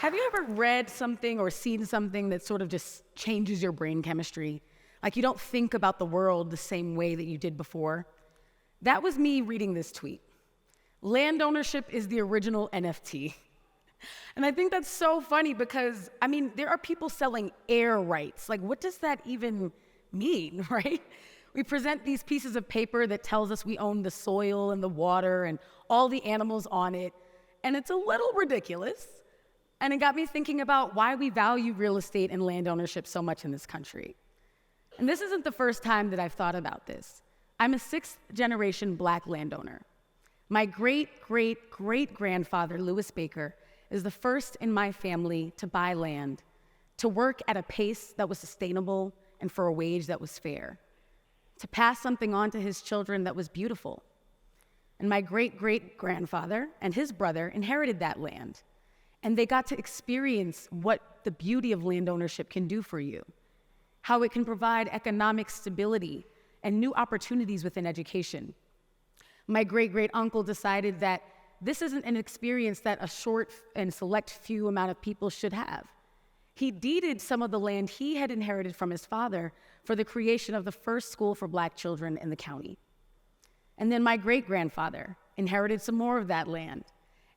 Have you ever read something or seen something that sort of just changes your brain chemistry? Like you don't think about the world the same way that you did before? That was me reading this tweet. Land ownership is the original NFT. And I think that's so funny because, there are people selling air rights. Like, what does that even mean, right? We present these pieces of paper that tells us we own the soil and the water and all the animals on it, and it's a little ridiculous. And it got me thinking about why we value real estate and land ownership so much in this country. And this isn't the first time that I've thought about this. I'm a sixth-generation Black landowner. My great-great-great-grandfather, Lewis Baker, is the first in my family to buy land, to work at a pace that was sustainable and for a wage that was fair, to pass something on to his children that was beautiful. And my great-great-grandfather and his brother inherited that land, and they got to experience what the beauty of land ownership can do for you, how it can provide economic stability and new opportunities within education. My great-great-uncle decided that this isn't an experience that a short and select few amount of people should have. He deeded some of the land he had inherited from his father for the creation of the first school for Black children in the county. And then my great-grandfather inherited some more of that land,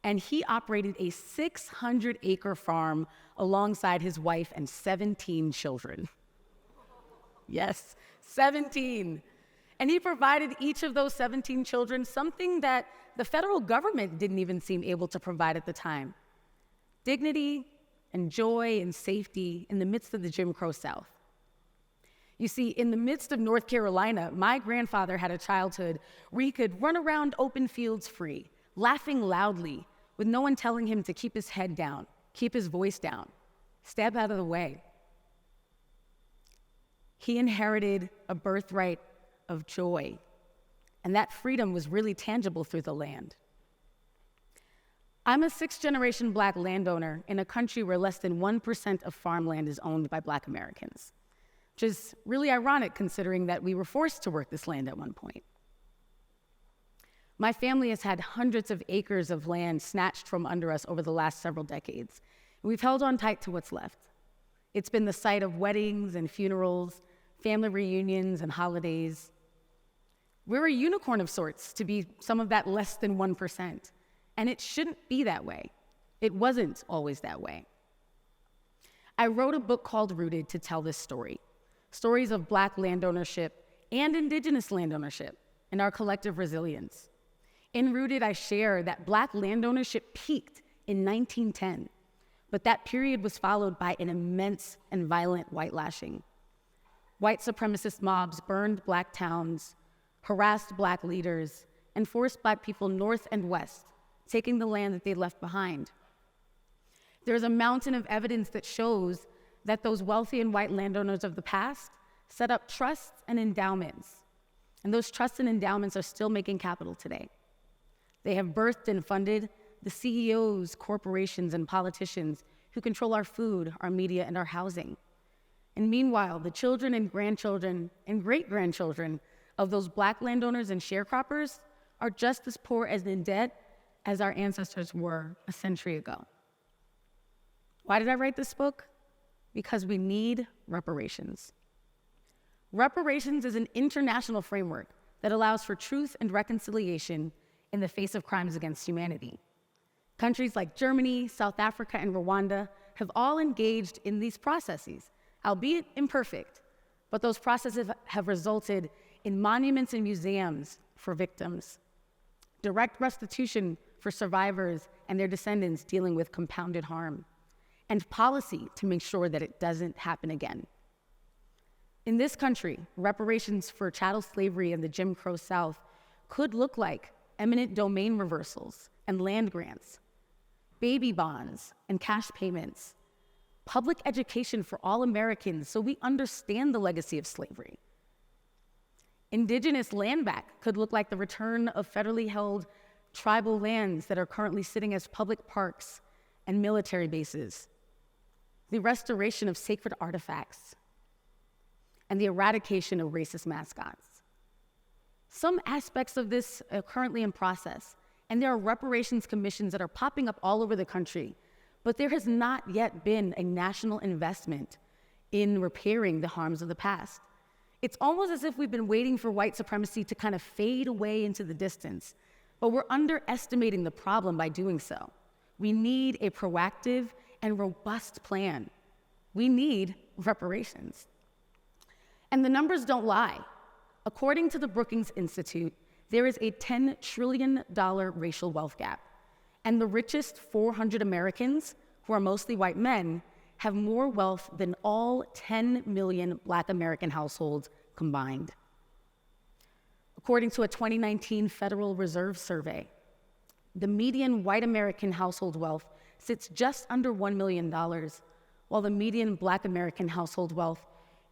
and he operated a 600-acre farm alongside his wife and 17 children. Yes, 17. And he provided each of those 17 children something that the federal government didn't even seem able to provide at the time: dignity and joy and safety in the midst of the Jim Crow South. You see, in the midst of North Carolina, my grandfather had a childhood where he could run around open fields free, laughing loudly, with no one telling him to keep his head down, keep his voice down, step out of the way. He inherited a birthright of joy, and that freedom was really tangible through the land. I'm a sixth-generation Black landowner in a country where less than 1% of farmland is owned by Black Americans, which is really ironic considering that we were forced to work this land at one point. My family has had hundreds of acres of land snatched from under us over the last several decades, and we've held on tight to what's left. It's been the site of weddings and funerals, family reunions and holidays. We're a unicorn of sorts to be some of that less than 1%, and it shouldn't be that way. It wasn't always that way. I wrote a book called Rooted to tell this story, stories of Black land ownership and Indigenous land ownership and our collective resilience. In Rooted, I share that Black land ownership peaked in 1910, but that period was followed by an immense and violent white lashing. White supremacist mobs burned Black towns, harassed Black leaders, and forced Black people north and west, taking the land that they left behind. There's a mountain of evidence that shows that those wealthy and white landowners of the past set up trusts and endowments, and those trusts and endowments are still making capital today. They have birthed and funded the CEOs, corporations, and politicians who control our food, our media, and our housing. And meanwhile, the children and grandchildren and great-grandchildren of those Black landowners and sharecroppers are just as poor and in debt as our ancestors were a century ago. Why did I write this book? Because we need reparations. Reparations is an international framework that allows for truth and reconciliation in the face of crimes against humanity. Countries like Germany, South Africa, and Rwanda have all engaged in these processes, albeit imperfect, but those processes have resulted in monuments and museums for victims, direct restitution for survivors and their descendants dealing with compounded harm, and policy to make sure that it doesn't happen again. In this country, reparations for chattel slavery in the Jim Crow South could look like eminent domain reversals and land grants, baby bonds and cash payments, public education for all Americans so we understand the legacy of slavery. Indigenous land back could look like the return of federally held tribal lands that are currently sitting as public parks and military bases, the restoration of sacred artifacts, and the eradication of racist mascots. Some aspects of this are currently in process, and there are reparations commissions that are popping up all over the country, but there has not yet been a national investment in repairing the harms of the past. It's almost as if we've been waiting for white supremacy to kind of fade away into the distance, but we're underestimating the problem by doing so. We need a proactive and robust plan. We need reparations. And the numbers don't lie. According to the Brookings Institute, there is a $10 trillion racial wealth gap, and the richest 400 Americans, who are mostly white men, have more wealth than all 10 million Black American households combined. According to a 2019 Federal Reserve survey, the median white American household wealth sits just under $1 million, while the median Black American household wealth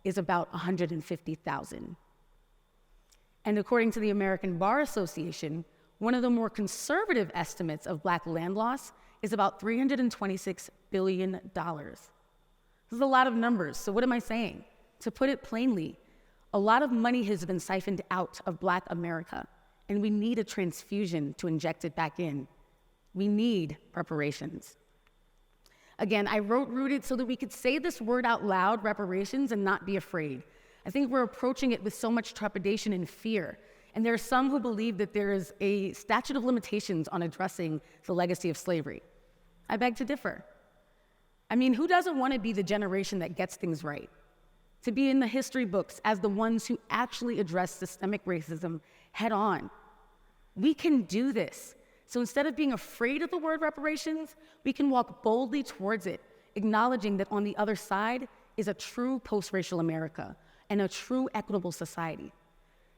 is about $150,000. And according to the American Bar Association, one of the more conservative estimates of Black land loss is about $326 billion. This is a lot of numbers, so what am I saying? To put it plainly, a lot of money has been siphoned out of Black America, and we need a transfusion to inject it back in. We need reparations. Again, I wrote Rooted so that we could say this word out loud, reparations, and not be afraid. I think we're approaching it with so much trepidation and fear. And there are some who believe that there is a statute of limitations on addressing the legacy of slavery. I beg to differ. I mean, who doesn't want to be the generation that gets things right? To be in the history books as the ones who actually address systemic racism head on. We can do this. So instead of being afraid of the word reparations, we can walk boldly towards it, acknowledging that on the other side is a true post-racial America and a true equitable society.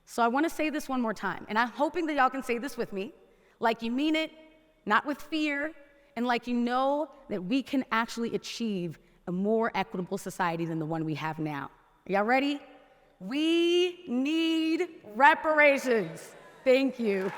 So I want to say this one more time, and I'm hoping that y'all can say this with me, like you mean it, not with fear, and like you know that we can actually achieve a more equitable society than the one we have now. Are y'all ready? We need reparations. Thank you.